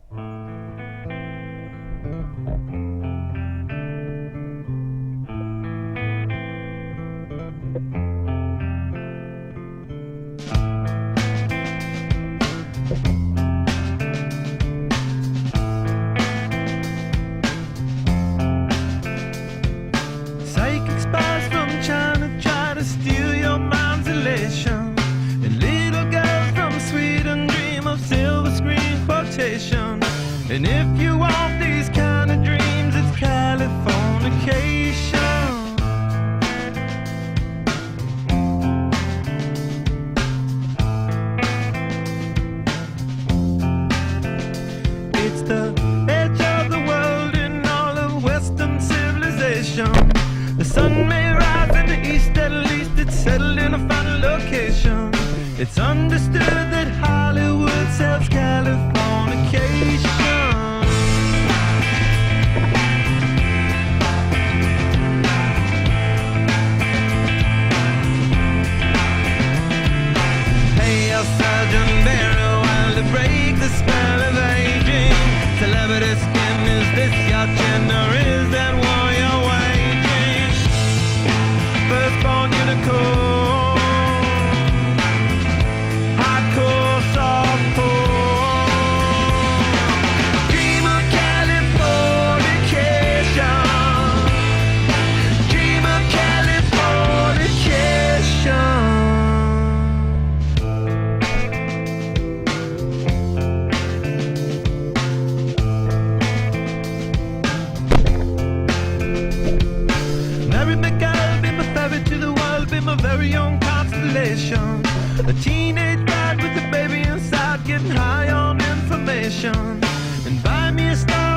Psychic spies from China try to steal your mind's elation, and little girls from Sweden dream of silver screen quotation. And if you want these kind of dreams, it's Californication. It's the edge of the world in all of Western civilization. The sun may rise in the east, at least it's settled in a final location. It's understood that Hollywood sells Californication. Hey, your surgeon very well to break the spell of aging. Celebrity skin, is this your chin or is that war you're waging? Firstborn unicorn, hardcore, softcore. Dream of Californication. Dream of Californication. Mary McGill, be my ferry to the world, be my very own constellation. A teenage bride with a baby inside, getting high on information. And buy me a star